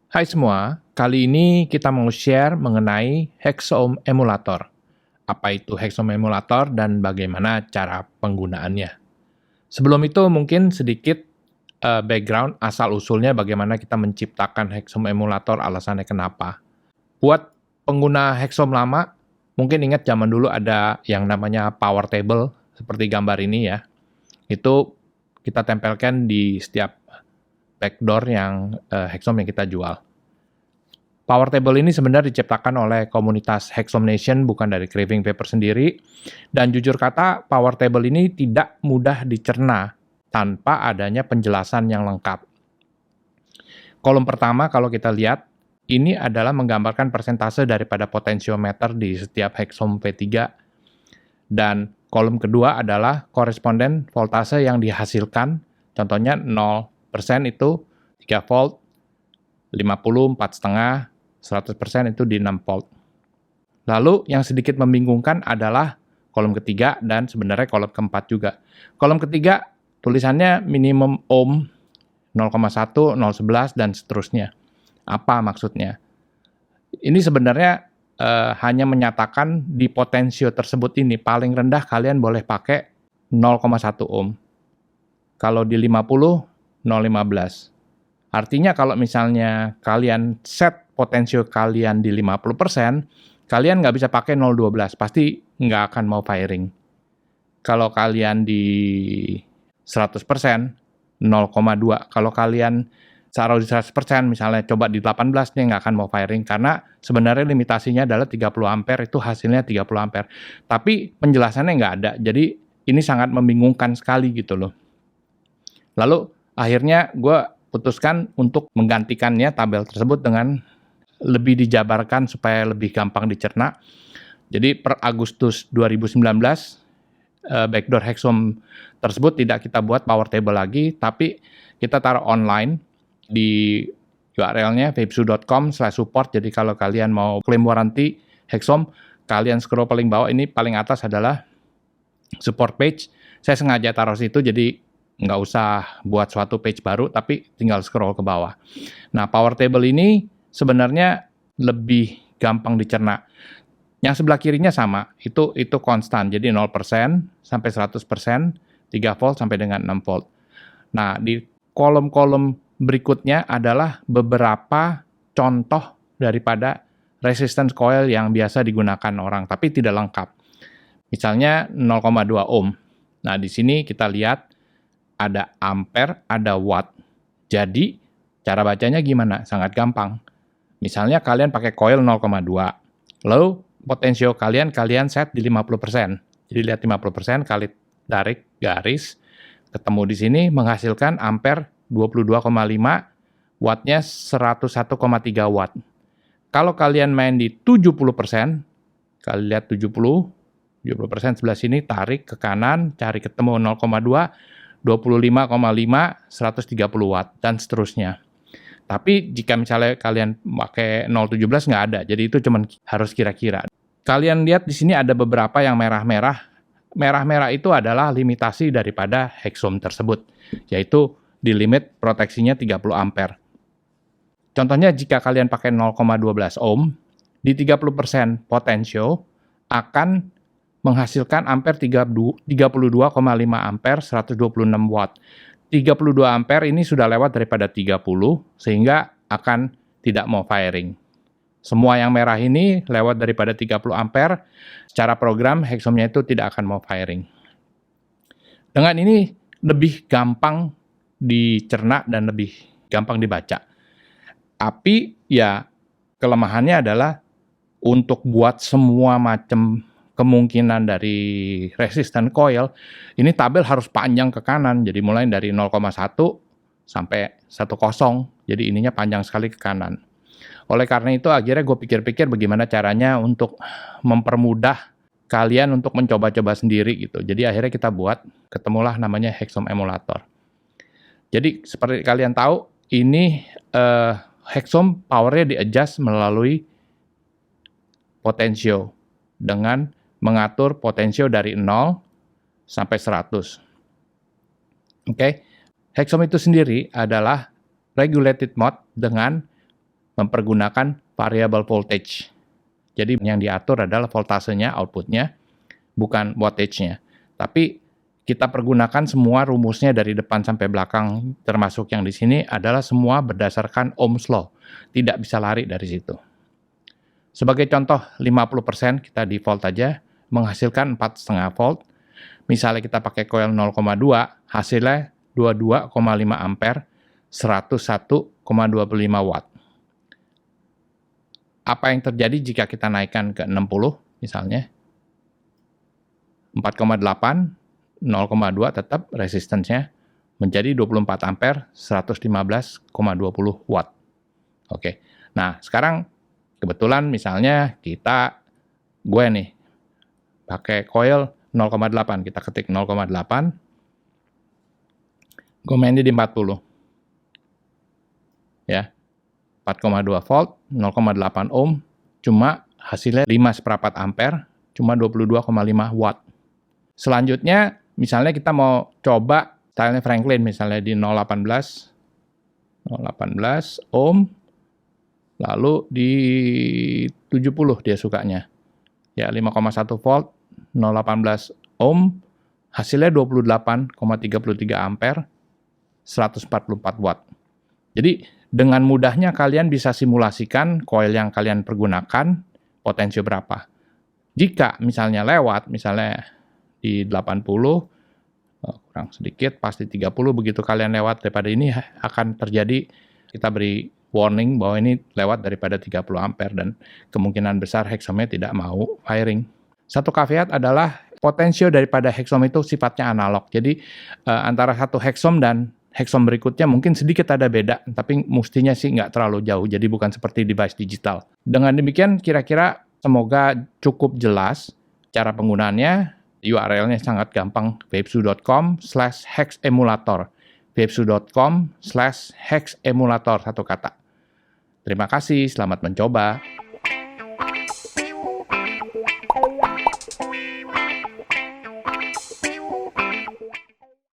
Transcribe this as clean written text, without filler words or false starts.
Hai semua, kali ini kita mau share mengenai Hexom Emulator. Apa itu Hexom Emulator dan bagaimana cara penggunaannya. Sebelum itu mungkin sedikit background asal-usulnya bagaimana kita menciptakan Hexom Emulator, alasannya kenapa. Buat pengguna Hexom lama, mungkin ingat zaman dulu ada yang namanya Power Table, seperti gambar ini ya. Itu kita tempelkan di setiap backdoor yang Hexom yang kita jual. Power Table ini sebenarnya diciptakan oleh komunitas Hexom Nation, bukan dari Craving Paper sendiri. Dan jujur kata, Power Table ini tidak mudah dicerna tanpa adanya penjelasan yang lengkap. Kolom pertama kalau kita lihat, ini adalah menggambarkan persentase daripada potentiometer di setiap Hexom V3. Dan kolom kedua adalah koresponden voltase yang dihasilkan. Contohnya 0% itu 3 volt, 50, 4,5, 100% itu di 6 volt. Lalu yang sedikit membingungkan adalah kolom ketiga dan sebenarnya kolom keempat juga. Kolom ketiga tulisannya minimum ohm 0,1, 0,11 dan seterusnya. Apa maksudnya? Ini sebenarnya hanya menyatakan di potensio tersebut ini paling rendah kalian boleh pakai 0,1 ohm. Kalau di 50, 0,15. Artinya kalau misalnya kalian set potensio kalian di 50%, kalian nggak bisa pakai 0,12, pasti nggak akan mau firing. Kalau kalian di 100%, 0,2. Kalau kalian taruh di 100%, misalnya coba di 18, dia nggak akan mau firing, karena sebenarnya limitasinya adalah 30 ampere, itu hasilnya 30 ampere. Tapi penjelasannya nggak ada, jadi ini sangat membingungkan sekali gitu loh. Lalu akhirnya gue putuskan untuk menggantikannya tabel tersebut dengan lebih dijabarkan supaya lebih gampang dicerna. Jadi per Agustus 2019, backdoor Hexom tersebut tidak kita buat power table lagi, tapi kita taruh online di URL-nya vapsu.com/support. Jadi kalau kalian mau klaim waranti Hexom, kalian scroll paling bawah, ini paling atas adalah support page. Saya sengaja taruh situ, jadi nggak usah buat suatu page baru, tapi tinggal scroll ke bawah. Nah, power table ini sebenarnya lebih gampang dicerna. Yang sebelah kirinya sama, itu konstan, jadi 0% sampai 100%, 3 volt sampai dengan 6 volt. Nah, di kolom-kolom berikutnya adalah beberapa contoh daripada resistance coil yang biasa digunakan orang, tapi tidak lengkap. Misalnya 0,2 ohm. Nah, di sini kita lihat ada ampere, ada watt. Jadi, cara bacanya gimana? Sangat gampang. Misalnya kalian pakai coil 0,2. Lalu, potensio kalian set di 50%. Jadi, lihat 50% kali tarik garis. Ketemu di sini menghasilkan ampere 22,5, wattnya 101,3 watt. Kalau kalian main di 70%, kalian lihat 70% sebelah sini, tarik ke kanan, cari ketemu 0,2, 25,5, 130 watt, dan seterusnya. Tapi jika misalnya kalian pakai 0,17 nggak ada, jadi itu cuma harus kira-kira. Kalian lihat di sini ada beberapa yang merah-merah. Merah-merah itu adalah limitasi daripada Hexom tersebut, yaitu di limit proteksinya 30 ampere. Contohnya jika kalian pakai 0,12 ohm, di 30% potensio akan menghasilkan ampere 32,5 ampere, 126 watt. 32 ampere ini sudah lewat daripada 30, sehingga akan tidak mau firing. Semua yang merah ini lewat daripada 30 ampere, secara program Hexomnya itu tidak akan mau firing. Dengan ini lebih gampang dicerna dan lebih gampang dibaca. Tapi ya kelemahannya adalah untuk buat semua macam kemungkinan dari resistant coil, ini tabel harus panjang ke kanan, jadi mulai dari 0,1 sampai 10, jadi ininya panjang sekali ke kanan. Oleh karena itu akhirnya gue pikir-pikir bagaimana caranya untuk mempermudah kalian untuk mencoba-coba sendiri gitu. Jadi akhirnya kita buat, ketemulah namanya Hexom Emulator. Jadi seperti kalian tahu, ini Hexom powernya di-adjust melalui potensio dengan mengatur potensio dari 0 sampai 100. Oke. Hexom itu sendiri adalah regulated mode dengan mempergunakan variable voltage. Jadi yang diatur adalah voltasenya, outputnya, bukan wattage-nya. Tapi kita pergunakan semua rumusnya dari depan sampai belakang, termasuk yang di sini adalah semua berdasarkan Ohm's Law. Tidak bisa lari dari situ. Sebagai contoh, 50% kita default aja, menghasilkan 4,5 volt. Misalnya kita pakai coil 0,2, hasilnya 22,5 ampere, 101,25 watt. Apa yang terjadi jika kita naikkan ke 60 misalnya? 4,8, 0,2 tetap resistance-nya menjadi 24 ampere, 115,20 watt. Oke. Nah, sekarang kebetulan misalnya gue nih pakai coil 0,8, kita ketik 0,8, gue mainnya di 40. Ya, 4,2 volt, 0,8 ohm, cuma hasilnya 5/4 ampere, cuma 22,5 watt. Selanjutnya, misalnya kita mau coba stylenya Franklin, misalnya di 0,18 ohm, lalu di 70 dia sukanya. Ya, 5,1 volt, 0,18 ohm, hasilnya 28,33 ampere, 144 watt. Jadi, dengan mudahnya kalian bisa simulasikan coil yang kalian pergunakan, potensi berapa. Jika misalnya lewat, misalnya di 80, kurang sedikit, pasti 30, begitu kalian lewat daripada ini akan terjadi, kita beri warning bahwa ini lewat daripada 30 ampere dan kemungkinan besar heksomnya tidak mau firing. Satu caveat adalah potensio daripada heksom itu sifatnya analog. Jadi antara satu heksom dan heksom berikutnya mungkin sedikit ada beda, tapi mestinya sih nggak terlalu jauh, jadi bukan seperti device digital. Dengan demikian, kira-kira semoga cukup jelas cara penggunaannya. URL-nya sangat gampang, wavesu.com/hexemulator. wavesu.com/hexemulator, satu kata. Terima kasih, selamat mencoba.